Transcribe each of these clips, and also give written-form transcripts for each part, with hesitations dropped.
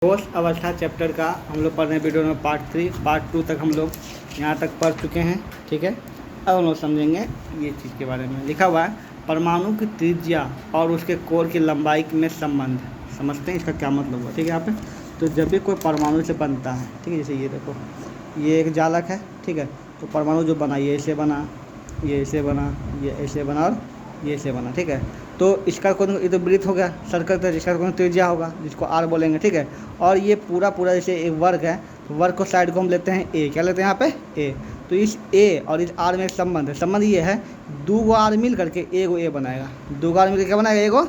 ठोस अवस्था चैप्टर का हम लोग पढ़ रहे हैं वीडियो में पार्ट 2 तक हम लोग यहाँ तक पढ़ चुके हैं। ठीक है, अब हम लोग समझेंगे ये चीज़ के बारे में। लिखा हुआ है परमाणु की त्रिज्या और उसके कोर की लंबाई में संबंध। समझते हैं इसका क्या मतलब हुआ। ठीक है, यहाँ पे तो जब भी कोई परमाणु से बनता है, ठीक है, जैसे ये देखो, ये एक जालक है। ठीक है, तो परमाणु जो बना, ये ऐसे बना, ये ऐसे बना, ये ऐसे बना और ये ऐसे बना। ठीक है, तो इसका कोई ये तो वृत्त हो गया, सर्कल का, जिसका कोई त्रिज्या होगा जिसको आर बोलेंगे। ठीक है, और ये पूरा जैसे एक वर्ग है, वर्ग को साइड को हम लेते हैं ए। क्या लेते हैं यहाँ पे? ए। तो इस ए और इस आर में एक संबंध है। संबंध ये है, दो गो आर मिल करके एगो ए बनाएगा। दो गो आर मिल क्या बनाएगा? एगो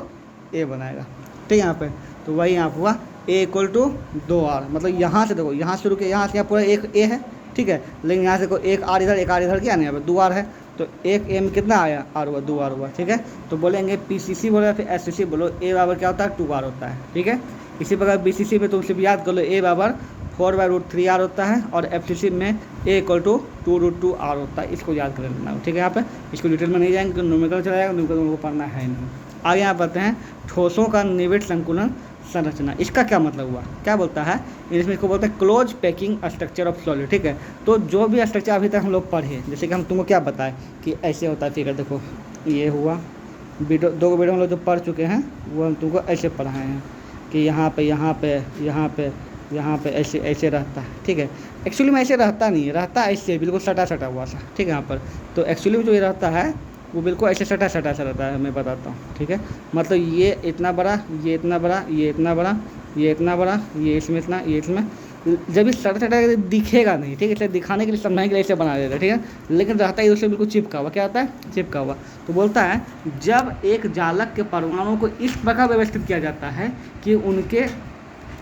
ए बनाएगा। ठीक है, यहाँ पे तो वही यहाँ हुआ ए इक्वल टू 2r। मतलब यहाँ से देखो, यहाँ शुरू के यहाँ से यहाँ पूरा एक ए है। ठीक है, लेकिन यहाँ से देखो एक आर इधर, एक आर इधर, क्या नहीं, यहाँ पे 2r है, तो एक ए में कितना आया? आर हुआ, 2r हुआ। ठीक है, तो बोलेंगे पीसीसी बोलो या फिर एससीसी बोलो, ए बराबर क्या होता है? 2r होता है। ठीक है, इसी प्रकार बीसीसी में तुम सिर्फ याद कर लो, ए बराबर 4/√3r होता है, और एफसीसी में ए इक्वल टू 2√2r होता है। इसको याद कर लेना। ठीक है, यहाँ पे इसको डिटेल में नहीं जाएंगे, न्यूमेरिकल चला जाएगा, न्यूमेरिकल को पढ़ना है नहीं। आगे यहाँ पढ़ते हैं ठोसों का निविड़ संकुलन संरचना। इसका क्या मतलब हुआ? क्या बोलता है इसमें? इसको बोलते हैं close packing structure of solid. ठीक है, तो जो भी स्ट्रक्चर अभी तक हम लोग पढ़े, जैसे कि हम तुमको क्या बताएं कि ऐसे होता है फिगर। देखो ये हुआ वीडियो, 2 वीडियो हम लोग जो पढ़ चुके हैं वो हम तुमको ऐसे पढ़ाए हैं कि यहाँ पे यहाँ पे यहाँ पे यहाँ पे ऐसे ऐसे रहता है। ठीक है, एक्चुअली में ऐसे रहता नहीं है, रहता ऐसे बिल्कुल सटा सटा हुआ सा। ठीक है, यहाँ पर तो एक्चुअली में जो ये रहता है वो बिल्कुल ऐसे सटा सटा सा रहता है। मैं बताता हूँ। ठीक है, मतलब ये इतना बड़ा, ये इतना बड़ा, ये इतना बड़ा, ये इतना बड़ा, ये इसमें इतना, ये इसमें, जब भी सटा सटा दिखेगा नहीं। ठीक है, इसलिए दिखाने के लिए, समझाने के लिए ऐसे बना देता है। ठीक है, लेकिन रहता है उससे बिल्कुल चिपका हुआ। क्या होता है? चिपका हुआ। तो बोलता है जब एक जालक के परमाणुओं को इस प्रकार व्यवस्थित किया जाता है कि उनके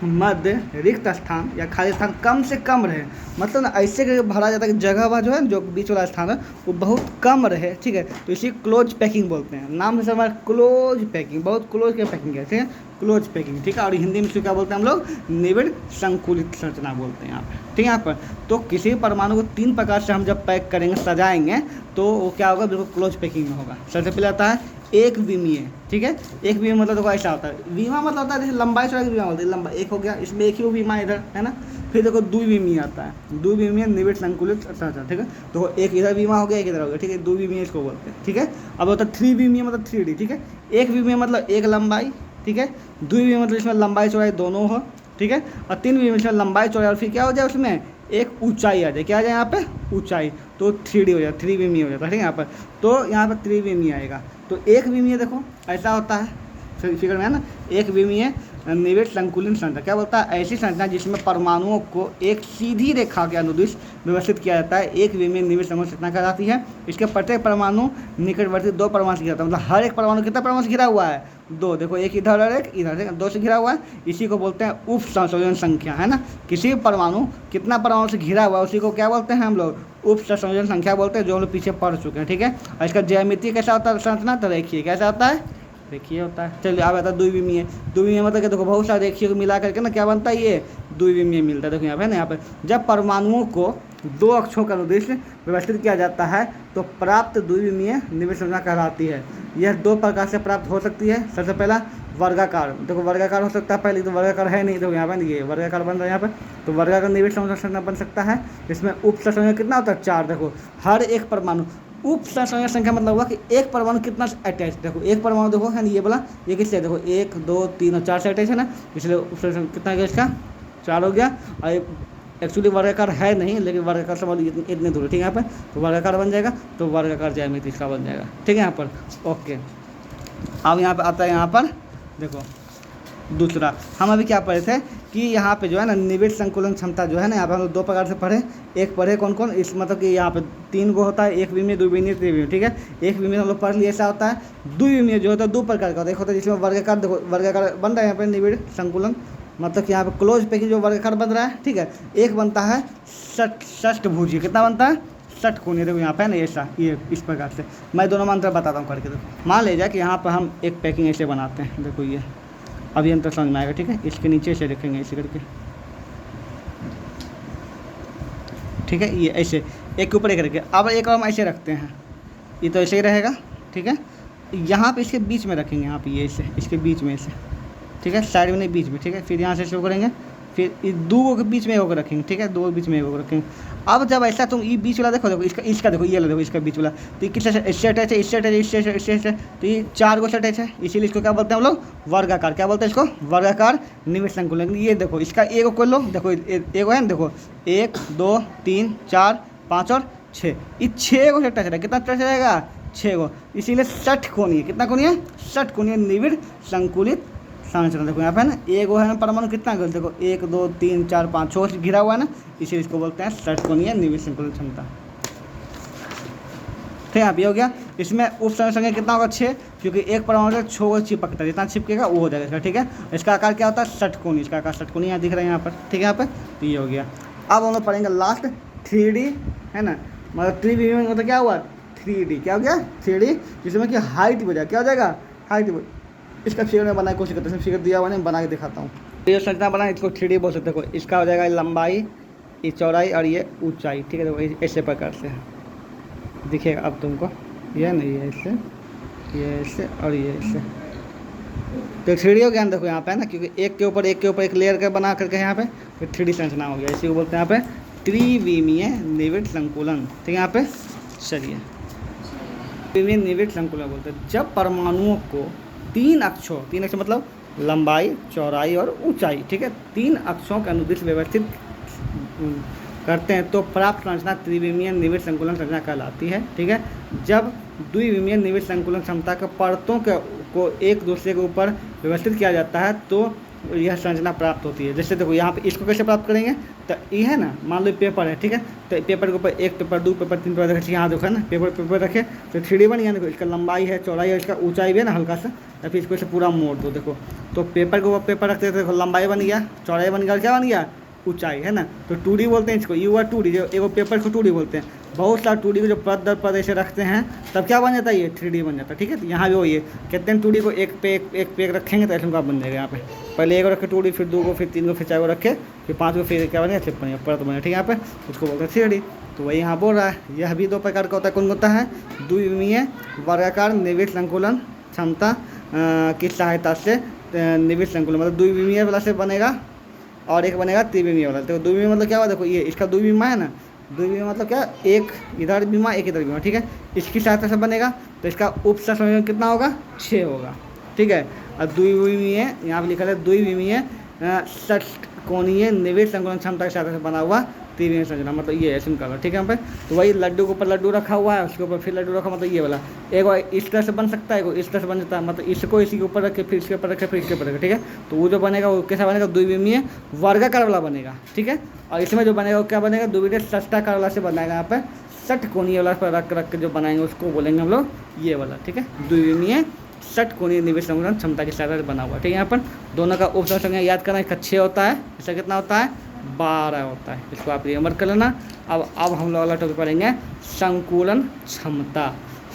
मध्य रिक्त स्थान या खाली स्थान कम से कम रहे, मतलब ऐसे करके भरा जाता है कि जगह वह जो है, जो बीच वाला स्थान है वो बहुत कम रहे। ठीक है, तो इसी क्लोज पैकिंग बोलते हैं। नाम से हमारा क्लोज पैकिंग, बहुत क्लोज के पैकिंग है। ठीक है, क्लोज पैकिंग। ठीक है, और हिंदी में इसको क्या बोलते हैं हम लोग? निविड़ संकुलित संरचना बोलते हैं यहाँ पे। ठीक है, यहाँ पर तो किसी परमाणु को 3 प्रकार से हम जब पैक करेंगे, सजाएंगे, तो वो क्या होगा? बिल्कुल क्लोज पैकिंग में होगा। सबसे पहले आता है एक विमीय। ठीक है, एक विमीय मतलब देखो ऐसा होता है। विमा मतलब होता है जैसे लंबाई चौड़ाई की विमा बोलते हैं। लंबा एक हो गया, इसमें एक ही विमा इधर है ना। फिर देखो द्विविमीय आता है। द्विविमीय निविड़ संकुलित संरचना। ठीक है, तो एक इधर विमा हो गया, एक इधर हो गया। ठीक है, द्विविमीय इसको बोलते हैं। ठीक है, अब होता है 3 विमीय मतलब 3D। ठीक है, एक विमीय मतलब एक लंबाई। ठीक है, द्विविमीय मतलब इसमें लंबाई चौड़ाई दोनों हो। ठीक है, और 3 विमीय इसमें लंबाई चौड़ाई और फिर क्या हो जाए? उसमें एक ऊंचाई आ जाए। क्या आ जाए यहाँ पे? ऊंचाई। तो 3D हो जाए, 3 विमीय हो जाता है। ठीक है, यहाँ पर तो यहाँ पर 3 विमीय आएगा। तो एक विमीय देखो ऐसा होता है फिगर में, है ना। एक विमीय निविड़ संकुलन संरचना क्या बोलता है? ऐसी संरचना जिसमें परमाणुओं को एक सीधी रेखा के अनुदिश व्यवस्थित किया जाता है, एक विमीय निविड़ संकुलन संरचना कहलाती है। इसके प्रत्येक परमाणु निकटवर्ती 2 परमाणु से घिरा होता है। मतलब हर एक परमाणु कितना परमाणु से घिरा हुआ है? 2। देखो एक इधर और एक इधर, 2 से घिरा हुआ है। इसी को बोलते हैं उप संयोजन संख्या, है ना। किसी परमाणु कितना परमाणु से घिरा हुआ है उसी को क्या बोलते हैं हम लोग? उप संयोजन संख्या बोलते हैं, जो हम लोग पीछे पढ़ चुके हैं। ठीक है, और इसका ज्यामिति कैसा होता है संरचना? तो रेखीय। कैसा होता है? रेखीय होता है। चलिए अब आता है द्विविमीय। द्विविमीय मतलब कि देखो बहुत सारे रेखीय को मिला करके ना क्या बनता है? ये द्विविमीय मिलता है। देखो यहाँ पे ना, यहाँ पर जब परमाणुओं को 2 अक्षों का अनुदिश व्यवस्थित किया जाता है तो प्राप्त द्विविमीय निविड़ संरचना कहलाती है। यह 2 प्रकार से प्राप्त हो सकती है। सबसे पहला वर्गाकार। देखो वर्गाकार हो सकता है, पहले तो वर्गाकार है नहीं। देखो यहाँ पर ये वर्गाकार बन रहा है यहाँ पर, तो वर्गाकार निविड़ संरचना बन सकता है। इसमें उप संयोजन कितना होता है? 4। देखो हर एक परमाणु, उप संयोजन संख्या मतलब हुआ कि एक परमाणु कितना अटैच। देखो एक परमाणु देखो है ना, ये वाला, ये किससे? देखो 1 2 3 और 4 से अटैच है ना, इसलिए उप संयोजन कितना गया इसका? 4 हो गया। और एक्चुअली वर्गाकार है नहीं, लेकिन वर्गाकार से इतने दूर। ठीक है, यहाँ पर तो वर्गाकार बन जाएगा, तो वर्गाकार ज्यामिति इसका बन जाएगा। ठीक है, यहाँ पर ओके। अब यहाँ पर आता है, यहाँ पर देखो दूसरा हम अभी क्या पढ़े थे कि यहाँ पे जो है ना निविड़ संकुलन क्षमता जो है ना, यहाँ पे हम लोग 2 प्रकार से पढ़े। एक पढ़े कौन कौन? इस मतलब कि यहाँ पे 3 गो होता है, एक विमीय, द्विविमीय, त्रिविमीय। ठीक है, एक विमीय हम लोग पढ़ लिए ऐसा होता है। द्विविमीय जो होता है 2 प्रकार का होता है। एक होता है जिसमें वर्गाकार, देखो वर्गाकार बन रहा है यहाँ पे निविड़ संकुलन, मतलब कि यहाँ पे क्लोज पैकिंग जो वर्गाकार बन रहा है। ठीक है, एक बनता है षष्ठभुजीय। कितना बनता है? षटकोणीय। देखो यहाँ पे ना ऐसा, ये इस प्रकार से। मैं दोनों मंत्र बताता हूँ करके। देखो मान लीजिए कि यहाँ पर हम एक पैकिंग ऐसे बनाते हैं। देखो ये अभी अंतर समझ में आएगा। ठीक है, इसके नीचे से रखेंगे ऐसे करके। ठीक है, ये ऐसे एक के ऊपर एक रखे। अब एक और हम ऐसे रखते हैं, ये तो ऐसे ही रहेगा। ठीक है, यहाँ पे इसके बीच में रखेंगे, यहाँ पे ये ऐसे इसके बीच में ऐसे। ठीक है, साइड में नहीं, बीच में। ठीक है, फिर यहाँ से शुरू करेंगे फिर इस दो के बीच में एक रखेंगे, ठीक है, दो के बीच में एक रखेंगे। अब जब ऐसा तुम ये बीच वाला देखो, देखो इसका देखो, ये देखो इसका बीच वाला, तो ये किससे इससे अटैच है, इससे अटैच है, इससे अटैच है, तो ये 4 को से अटैच है, इसीलिए इसको क्या बोलते हैं हम लोग, वर्गाकार। क्या बोलते हैं इसको, वर्गाकार निविष्ट संकुलन। ये देखो इसका एक को लो, देखो एक है ना, देखो 1 2 3 4 5 और 6, ये 6 को से टच रहेगा। कितना टच रहेगा, 6 को, इसीलिए षटकोणीय। कितना कोणीय, षटकोणीय निविड़ संकुलित संरचना। देखो यहाँ पे ना एक वो है ना परमाणु, कितना गल देखो 1 2 3 4 5 6 घिरा हुआ है ना, इसीलिए इसको बोलते हैं षटकोणीय निविड़ संकुलित क्षमता। ठीक है, यहाँ पे हो गया। इसमें उप संख्या कितना होगा, 6, क्योंकि एक परमाणु से 6 को चिपकता है, जितना चिपकेगा वो हो जाएगा इसका। ठीक है, इसका आकार क्या होता है, षटकोणीय। इसका आकार षटकोणीय यहाँ दिख रहा है यहाँ पर। ठीक है, यहाँ पे तो ये हो गया। अब हम लोग पढ़ेंगे लास्ट 3D, है ना, मतलब त्रिविमीय मतलब क्या हुआ, 3D। क्या हो गया, 3D, जिसमें कि हाइट हो जाएगा। क्या हो जाएगा, हाइट। इसका फिगर में बनाने की कोशिश करते हैं, फिगर दिया हुआ नहीं, बना के दिखाता हूँ। ये संरचना बना, इसको 3D बोल सकते हो। इसका हो जाएगा लंबाई, ये चौड़ाई और ये ऊंचाई। ठीक है, देखो ऐसे प्रकार से दिखेगा अब तुमको, ये नहीं है ऐसे, ये ऐसे और ये ऐसे। तो 3D हो गया, देखो यहाँ पे है ना, क्योंकि एक के ऊपर एक लेयर का बना करके यहाँ पे 3D संरचना हो गया। इसी को बोलते हैं यहाँ पे त्रिविमीय निविड़ संकुलन। ठीक है, यहाँ पे चलिए त्रिविमीय निविड़ संकुलन बोलते हैं जब परमाणुओं को 3 अक्षों मतलब लंबाई, चौड़ाई और ऊंचाई, ठीक है, 3 अक्षों के अनुदिश व्यवस्थित करते हैं तो प्राप्त संरचना त्रिविमीय निविड़ संकुलन संरचना कहलाती है। ठीक है, जब द्विविमीय निविड़ संकुलन क्षमता के परतों को एक दूसरे के ऊपर व्यवस्थित किया जाता है तो यह संरचना प्राप्त होती है। जैसे देखो यहाँ पे इसको कैसे प्राप्त करेंगे, तो ये है ना, मान लो पेपर है, ठीक है, तो पेपर के ऊपर 1 पेपर 2 पेपर 3 पेपर रखे, यहाँ देखो है ना, पेपर रखे तो 3D बन गया। देखो इसका लंबाई है, चौड़ाई है, इसका ऊंचाई भी है ना हल्का सा, या फिर इसको इसे पूरा मोड़ दो। देखो तो पेपर के ऊपर पेपर रखते थे, देखो लंबाई बन गया, चौड़ाई बन गया और क्या बन गया, ऊंचाई, है ना। तो 2D बोलते हैं इसको, ये हुआ 2D। जो एक पेपर को 2D बोलते हैं। बहुत सारा 2D को जो पद दर पद ऐसे रखते हैं तब क्या बन जाता है, ये 3D बन जाता है। ठीक है, तो यहाँ भी वही है, कहते हैं 2D को एक पे एक रखेंगे तो ऐसे का बन जाएगा। यहाँ पे पहले 1 को रखे 2D, फिर 2 को, फिर 3 को, फिर 4 को रखे, फिर 5 को, फिर क्या बनेगा, फिर बनेगा परत बनेगा। ठीक है, यहाँ पे उसको बोलते हैं 3D। तो वही यहाँ बोल रहा है, यह भी 2 प्रकार का होता है। कौन होता है, द्विविमीय वर्गाकार निविड़ संकुलन क्षमता की सहायता से निविड़ संकुलन, मतलब द्विविमीय वाला से बनेगा और एक बनेगा त्रिविमीय वाला। तो द्विविमीय मतलब क्या हुआ, देखो ये इसका द्विविमा है ना, द्विविमीय मतलब क्या, एक इधर बीमा एक इधर बीमा। ठीक है, इसकी सहायता से बनेगा तो इसका उप संयोजन कितना होगा, 6 होगा। ठीक है, और द्विविमीय यहाँ पर लिखा है द्विविमीय षटकोणीय निविड़ संकुलन क्षमता की सहायता से बना हुआ त्रिविमीय संरचना, मतलब ये ऐसे निकाला। ठीक है, यहाँ पे तो वही लड्डू के ऊपर लड्डू रखा हुआ है, उसके ऊपर फिर लड्डू रखा, मतलब ये वाला एक इस तरह से बन सकता है, इस तरह से बन जाता है, मतलब इसको इसी के ऊपर रखे, फिर इसके ऊपर रखे, फिर इसके ऊपर रखे। ठीक है, तो वो जो बनेगा वो कैसा बनेगा, द्विविमीय वर्गाकार वाला बनेगा। ठीक है, और इसमें जो बनेगा वो क्या बनेगा, द्विविमीय षष्ठाकार वाला से बनाएगा। यहाँ पे षटकोणीय वाला पर रख के जो बनाएंगे उसको बोलेंगे हम लोग ये वाला। ठीक है, द्विविमीय षटकोणीय निविड़ संकुलन क्षमता की सहायता से बना हुआ। ठीक है, यहाँ पर दोनों का उप संयोजन याद करना, इसका 6 होता है, इसका कितना होता है, 12 होता है। इसको आप रिमेंबर कर लेना। अब हम लोग अगला टॉपिक पढ़ेंगे संकुलन क्षमता।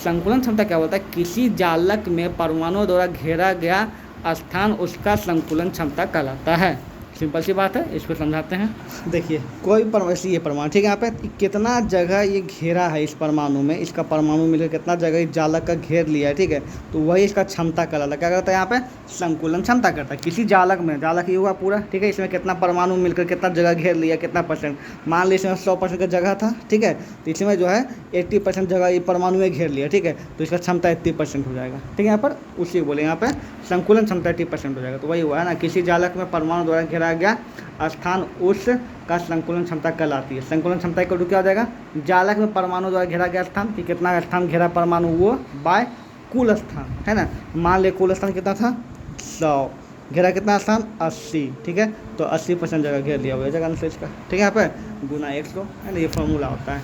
संकुलन क्षमता क्या होता है, किसी जालक में परमाणुओं द्वारा घेरा गया स्थान उसका संकुलन क्षमता कहलाता है। सिंपल सी बात है, इसको समझाते हैं। देखिए कोई परमाणु, ये परमाणु, ठीक है, यहाँ पे कितना जगह ये घेरा है इस परमाणु में, इसका परमाणु मिलकर कितना जगह इस जालक का घेर लिया है। ठीक है, तो वही इसका क्षमता कहलाता है। क्या करता है, यहाँ पे संकुलन क्षमता करता है किसी जालक में। जालक ये हुआ पूरा, ठीक है, इसमें कितना परमाणु मिलकर कितना जगह घेर लिया, कितना परसेंट, मान ली इसमें 100% का जगह था। ठीक है, तो इसमें जो है 80% जगह ये परमाणु में घेर लिया। ठीक है, तो इसका क्षमता 80% हो जाएगा। ठीक है, यहाँ पर उसी बोले, यहाँ पे संकुलन क्षमता 80% हो जाएगा। तो वही हुआ है ना, किसी जालक में परमाणु द्वारा घेरा गया स्थान उस का संकुलन क्षमता कहलाती है। संकुलन क्षमता का क्या हो जाएगा, जालक में परमाणु द्वारा घेरा गया स्थान कि कितना स्थान घेरा परमाणु, वो बाय कुल स्थान, है ना। मान ले कुल स्थान कितना था, 100, घेरा कितना स्थान, 80। ठीक है, तो 80% जगह घेर लिया हुआ जगह अनुसार इसका। ठीक है, यहाँ पे गुना 100, है ना, ये फॉर्मूला होता है।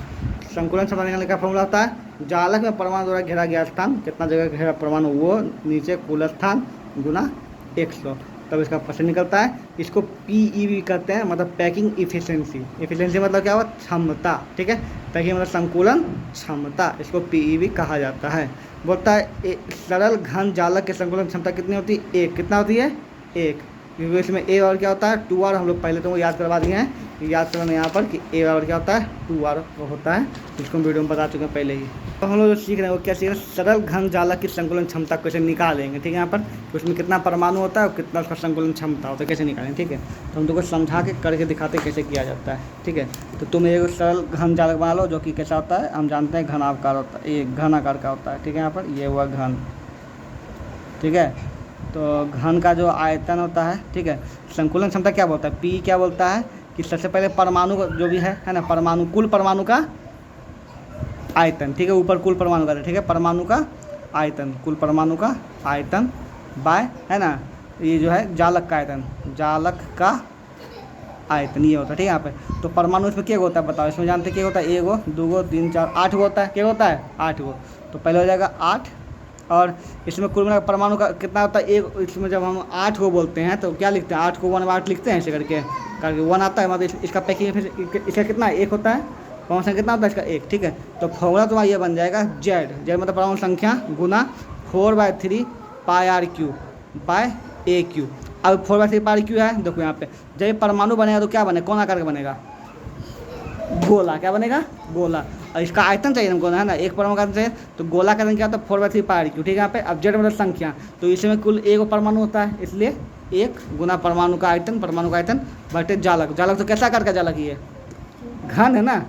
संकुलन क्षमता निकालने का फॉर्मूला होता है, जालक में परमाणु द्वारा घेरा गया स्थान कितना जगह घेरा परमाणु, वो नीचे कुल स्थान गुना 100, तब इसका परसेंट निकलता है। इसको PEV कहते हैं, मतलब पैकिंग इफिशिएंसी। इफिशिएंसी मतलब क्या हुआ, क्षमता। ठीक है, पैकिंग मतलब संकुलन क्षमता, इसको PEV कहा जाता है। बोलता है सरल घन जालक के संकुलन क्षमता कितनी होती है, 1। कितना होती है, 1। क्योंकि इसमें ए और क्या होता है 2r, हम लोग पहले तो वो याद करवा दिए हैं, याद करना यहाँ पर कि ए और क्या होता है 2r होता है, इसको हम वीडियो में बता चुके हैं पहले ही। तो हम लोग जो सीख रहे हैं वो क्या सीख रहे हैं, सरल घन जालक की संकुलन क्षमता कैसे निकालेंगे, ठीक है। यहाँ पर उसमें कितना परमाणु होता है और कितना उसका संकुलन क्षमता होता है, कैसे निकालेंगे, ठीक है। तो हम तुमको समझा के करके दिखाते कैसे किया जाता है, ठीक है। तो तुम एक सरल घन जालक बना लो जो कि कैसा होता है, हम जानते हैं घन आकार होता है, ये घन आकार का होता है, ठीक है। यहाँ पर ये हुआ घन, ठीक है। तो घन का जो आयतन होता है, ठीक है, संकुलन क्षमता क्या बोलता है, पी क्या बोलता है कि सबसे पहले परमाणु जो भी है ना, परमाणु कुल परमाणु का आयतन, ठीक है, ऊपर कुल परमाणु का, ठीक है, परमाणु का आयतन, कुल परमाणु का आयतन बाय है ना ये जो है जालक का आयतन, जालक का आयतन ये होता है, ठीक है। यहाँ पे तो परमाणु इसमें क्या होता है बताओ, इसमें जानते क्या होता है, 1 गो 2 गो 3 4 8 गो होता है, क्या होता है 8 गो। तो पहले हो जाएगा 8, और इसमें कुल मिला परमाणु का कितना होता है 1, इसमें जब हम 8 को बोलते हैं तो क्या लिखते हैं, 8 को 1/8 लिखते हैं ऐसे करके 1 आता है, मतलब इसका पैकिंग फिर इसका कितना 1 होता है, परमाणु संख्या कितना होता है इसका 1, ठीक है। तो फॉर्मूला तुम्हारा ये बन जाएगा जेड मतलब परमाणु संख्या गुना 4/3 πr³ बाय AQ। अब 4/3 πr³ है, देखो यहाँ पे जब ये परमाणु बनेगा तो क्या बनेगा, कौन आकार का बनेगा, गोला, क्या बनेगा, गोला। और इसका आयतन चाहिए हमको है ना, एक परमाणु का आयतन चाहिए, तो गोला का आयतन क्या होता है 4/3 πr³, ठीक है। यहाँ पे अब जेड मतलब संख्या, तो इसमें कुल 1 परमाणु होता है, इसलिए 1 गुना परमाणु का आयतन बटे जालक। जालक तो कैसा आकार का जालक, ये घन है ना,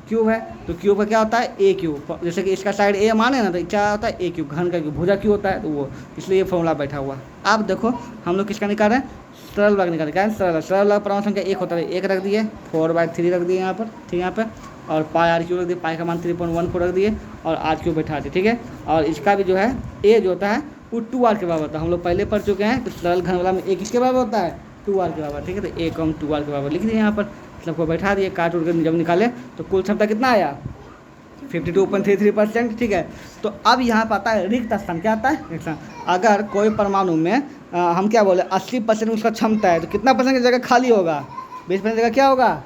क्यूब है, तो क्यूब का क्या होता है AQ, जैसे कि इसका साइड A माने ना तो क्या होता है AQ, घन का क्यूब, भुजा क्यों होता है तो वो, इसलिए ये फॉर्मूला बैठा हुआ। अब देखो हम लोग किसका निकाल रहे हैं, सरल वाला निकाल रहे हैं, सरल वाला परमाणु संख्या 1 होता है, 1 रख दिए, 4/3 रख दिए यहाँ पर, ठीक है, यहाँ पे, और πr³ रख दिए, पाई का मान 3.14 रख दिए, और r³ बैठा दिए, ठीक है। और इसका भी जो है A जो होता है वो 2r के बराबर होता है, हम लोग पहले पढ़ चुके हैं। तो सरल घन वाला में A किसके बराबर होता है, 2r के बराबर, ठीक है। तो A को हम 2r के बराबर लिख दिए यहाँ पर, सबको बैठा दिए, काट उठ कर जब निकाले तो कुल क्षमता कितना आया 52.33%, ठीक है। तो अब यहाँ पर आता है रिक्त स्थान, क्या आता है रिक्त स्थान। अगर कोई परमाणु में हम क्या बोले 80% उसका क्षमता है तो कितना परसेंट की जगह खाली होगा, 20% जगह क्या होगा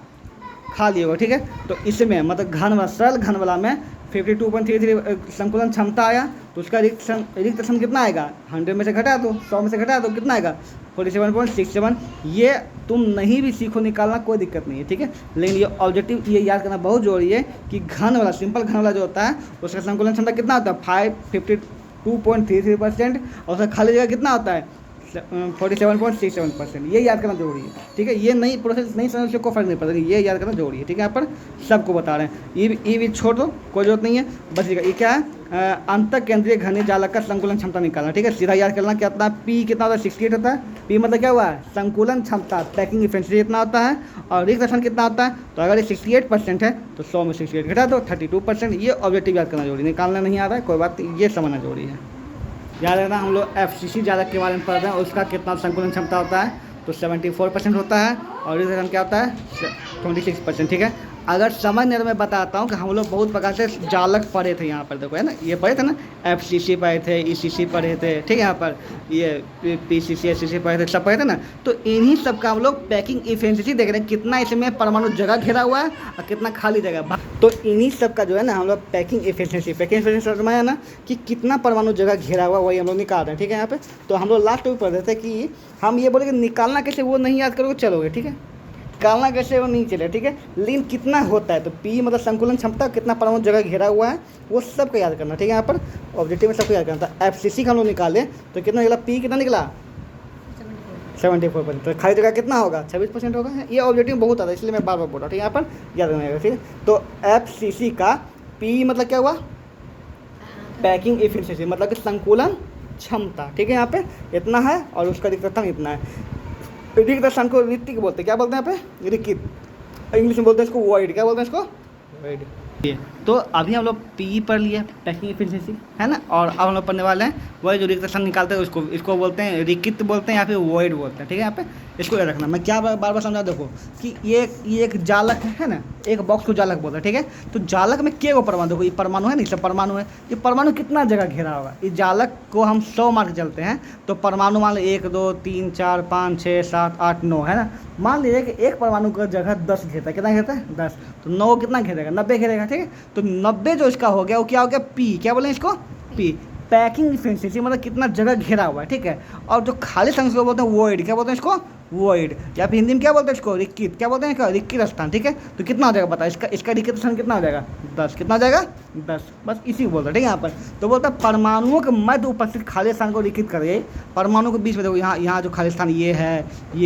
खाली होगा, ठीक है। तो इसमें मतलब घन वाला सरल घन वाला में 52.33 संकुलन क्षमता आया, तो उसका रिक्त स्थान कितना आएगा, 100 में से घटा दो, 100 में से घटा दो, कितना आएगा 47.67। ये तुम नहीं भी सीखो निकालना कोई दिक्कत नहीं है, ठीक है। लेकिन ये ऑब्जेक्टिव ये याद करना बहुत जरूरी है कि घन वाला सिंपल घन वाला जो होता है उसका संकुलन क्षमता कितना होता है 52.33%, और उसका खाली जगह कितना होता है 47.67%। ये याद करना जरूरी है, ठीक है। ये नहीं प्रोसेस नहीं समझ से कोई फर्क नहीं पड़ता, ये याद करना जरूरी है, ठीक है। यहाँ पर सबको बता रहे हैं, ये भी छोड़ दो, कोई जरूरत नहीं है। बस ये क्या है अंतर केंद्रीय घनीय जालक का संकुलन क्षमता निकालना, ठीक है। सीधा याद करना कितना पी कितना होता है 68 होता है, पी मतलब क्या हुआ है संकुलन क्षमता, पैकिंग इफिशिएंसी कितना होता है, और रिक्त स्थान कितना होता है। तो अगर ये 68% है तो 100 में 68 घटा दो 32%। ये ऑब्जेक्टिव याद करना जरूरी, निकालना नहीं आ रहा है कोई बात, ये समझना जरूरी है। याद रखना हम लोग FCC जालक के बारे में पढ़ रहे हैं, उसका कितना संकुलन क्षमता होता है तो 74% होता है, और रिक्त स्थान क्या होता है 26%, ठीक है। अगर समझने तो मैं बताता हूँ कि हम लोग बहुत प्रकार से जालक पढ़े थे, यहाँ पर देखो है ना, ये पढ़े थे ना, FCC पढ़े थे, ECC पढ़े थे, ठीक है। यहाँ पर ये PCC SCC पढ़े थे, सब पढ़े थे ना। तो इन्हीं सब का हम लोग पैकिंग इफिशिएंसी देख रहे हैं, कितना इसमें परमाणु जगह घेरा हुआ है और कितना खाली जगह। तो इन्हीं सब का जो है ना हम लोग पैकिंग इफिशिएंसी समझाया ना कि कितना परमाणु जगह घेरा हुआ, वही हम लोग निकाल रहे हैं, ठीक है। यहाँ पे तो हम लोग लास्ट में पढ़ रहे थे कि हम ये बोले कि निकालना कैसे वो नहीं याद करोगे चलोगे, ठीक है, निकालना कैसे वो नहीं चले, ठीक है। लेकिन कितना होता है तो पी मतलब संकुलन क्षमता, कितना परमाणु जगह घेरा हुआ है वो सब को याद करना, ठीक है। यहाँ पर ऑब्जेक्टिव में सबको याद करना था। FCC का हम लोग निकाले तो कितना निकला, पी कितना निकला 74%, तो खाली जगह कितना होगा 26% होगा। ये ऑब्जेक्टिव बहुत आता है इसलिए मैं बार बार बोल रहा हूँ, ठीक है। यहाँ पर याद रखना, ठीक है। तो FCC का पी मतलब क्या हुआ पैकिंग इफिशिएंसी, मतलब कि संकुलन क्षमता, ठीक है। यहाँ पे इतना है और उसका रिक्त स्थान इतना है। रिक्त स्थान को रिक्तिक बोलते हैं, क्या बोलते हैं यहाँ पे रिक्तिक, इंग्लिश में बोलते हैं इसको वॉइड, क्या बोलते हैं इसको वॉइड। तो अभी हम लोग पी पढ़ लिए पैकिंग इफिशिएंसी है ना, और अब हम लोग पढ़ने वाले हैं वही जो रिक्त स्थान निकालते हैं उसको, इसको बोलते हैं रिक्तिक बोलते हैं या फिर वॉइड बोलते हैं, ठीक है। यहाँ पे इसको याद रखना, मैं क्या बार बार समझा, देखो कि ये एक जालक है ना, एक बॉक्स को जालक बोलते हैं, ठीक है। तो जालक में क्या परमाणु, देखो ये परमाणु है ना, सब परमाणु है, ये परमाणु कितना जगह घेरा होगा। इस जालक को हम 100 मार्क चलते हैं तो परमाणु मान लो 1 2 3 4 5 6 7 8 9 है ना। मान लीजिए कि एक परमाणु का जगह 10 घेरता है, कितना घेरता है 10, तो 9 कितना घेरेगा 90 घेरेगा, ठीक है। तो 90 जो इसका हो गया वो क्या हो गया पी, क्या बोले इसको पी। पैकिंग इफिशिएंसी मतलब कितना जगह घेरा हुआ है, ठीक है। और जो खाली स्थान इसको बोलते हैं वॉइड, क्या बोलते हैं इसको, वॉइड, या फिर हिंदी में क्या बोलते हैं इसको, रिक्कित, क्या बोलते हैं इसका, रिक्कित स्थान, ठीक है। तो कितना हो जाएगा बता, इसका रिक्कित स्थान कितना हो जाएगा, 10, कितना हो जाएगा 10, बस इसी को बोलते हैं, ठीक है। यहाँ पर तो बोलता है परमाणुओं के मध्य उपस्थित खाली स्थान को रिक्कित करिए। परमाणु के बीच में देखो यहाँ जो खाली स्थान ये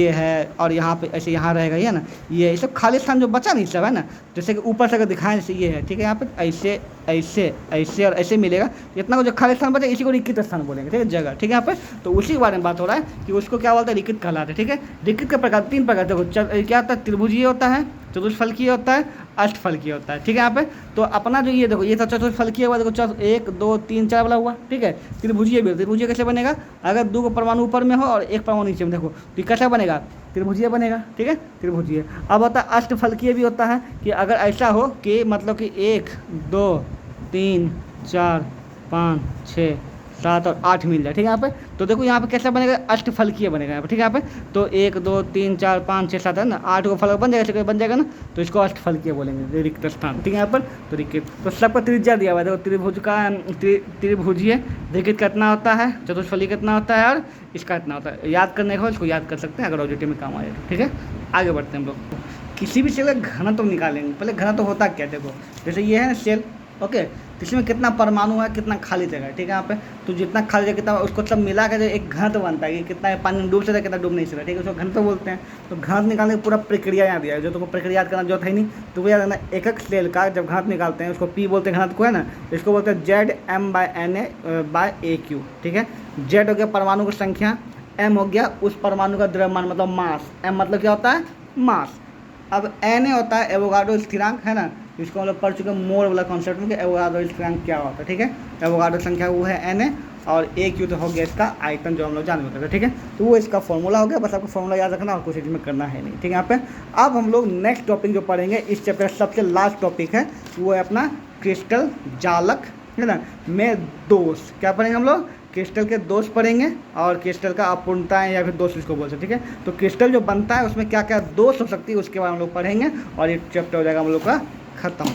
है और यहाँ पे ऐसे यहाँ रहेगा ये ना, ये सब खाली स्थान जो बचा नहीं सब है ना, जैसे कि ऊपर से अगर दिखाएं जैसे ये है, ठीक है। यहाँ पे ऐसे ऐसे ऐसे और ऐसे मिलेगा, इतना को जो खाली स्थान बचा इसी को रिक्कित स्थान बोलेंगे, ठीक है, जगह, ठीक है। यहाँ पे तो उसी के बारे में बात हो रहा है कि उसको क्या बोलते हैं, रिक्कित कहलाते हैं, ठीक है। रिक्कित के प्रकार 3 प्रकार, देखो क्या होता है, त्रिभुजीय होता है, चतुष्फलकीय होता है, अष्टफलकीय होता है, ठीक है। यहाँ पे तो अपना जो ये देखो ये था चतुष्फलकीय हुआ, देखो 1 2 3 4 वाला हुआ, ठीक है। त्रिभुजीय भी, त्रिभुजीय कैसे बनेगा, अगर 2 परमाणु ऊपर में हो और 1 परमाणु नीचे में, देखो तो कैसा बनेगा, त्रिभुजीय बनेगा, ठीक है, त्रिभुजीय। अब होता है अष्टफलकीय भी होता है कि अगर ऐसा हो कि मतलब कि 1 2 3 4 5 6 7 और 8 मिल जाए, ठीक है। यहाँ पे तो देखो यहाँ पे कैसा बनेगा, अष्टफलकीय बनेगा यहाँ पे, ठीक है। यहाँ पे तो 1 2 3 4 5 6 7 है ना, 8 को फलक बन जाएगा, बन जाएगा ना, तो इसको अष्टफलकीय बोलेंगे, रिक्त स्थान, ठीक है। यहाँ पर तो रिक्त, तो सबका त्रिज्या दिया हुआ है, देखो त्रिभुज का त्रिभुजीय रिक्त कितना होता है, चतुष्फली कितना होता है और इसका कितना होता है, याद करने को इसको याद कर सकते हैं अगर ऑब्जेक्टिव में काम आए तो, ठीक है। आगे बढ़ते हैं हम लोग, किसी भी सेल का घनत्व निकालेंगे। पहले घनत्व होता क्या, देखो जैसे ये है ना सेल, ओके, तो इसमें कितना परमाणु है, कितना खाली जगह है, ठीक है। यहाँ पे तो जितना खाली जगह कितना उसको सब मिला कर एक घनत्व बनता है कि कितना पानी में डूब सकता है, कितना डूब नहीं सकता, ठीक है, उसको घनत्व बोलते हैं। तो घनत्व निकालने की पूरा प्रक्रिया यहाँ दिया है, जो तुमको प्रक्रिया याद करना जो है नहीं, तो वो याद रखना, एक सेल का जब घनत्व निकालते हैं उसको पी बोलते हैं घनत्व को, है ना, इसको बोलते हैं ZM/Na/AQ, ठीक है। Z हो गया परमाणु की संख्या, M हो गया उस परमाणु का द्रव्यमान मतलब मास, M मतलब क्या होता है, मास। अब Na होता है एवोगाड्रो स्थिरांक, है ना, इसको हम लोग पढ़ चुके हैं मोल वाला कॉन्सेप्ट में कि एवोगाड्रो स्थिरांक क्या होता है, ठीक है। एवोगाड्रो संख्या वो है Na और AQ तो हो गया इसका आयतन जो हम लोग जान होता है, ठीक है। तो वो इसका फॉर्मूला हो गया, बस आपको फॉर्मूला याद रखना और कुछ इसमें करना है नहीं, ठीक है। यहाँ पे अब हम लोग नेक्स्ट टॉपिक जो पढ़ेंगे, इस चैप्टर सबसे लास्ट टॉपिक है, वो है अपना क्रिस्टल जालक, है ना, में दोष। क्या पढ़ेंगे हम लोग, क्रिस्टल के दोष पढ़ेंगे और क्रिस्टल का अपूर्णताएं या फिर दोष इसको बोल सकते, ठीक है। तो क्रिस्टल जो बनता है उसमें क्या क्या दोष हो सकती है उसके बारे में हम लोग पढ़ेंगे और ये चैप्टर हो जाएगा हम लोग का खत्म।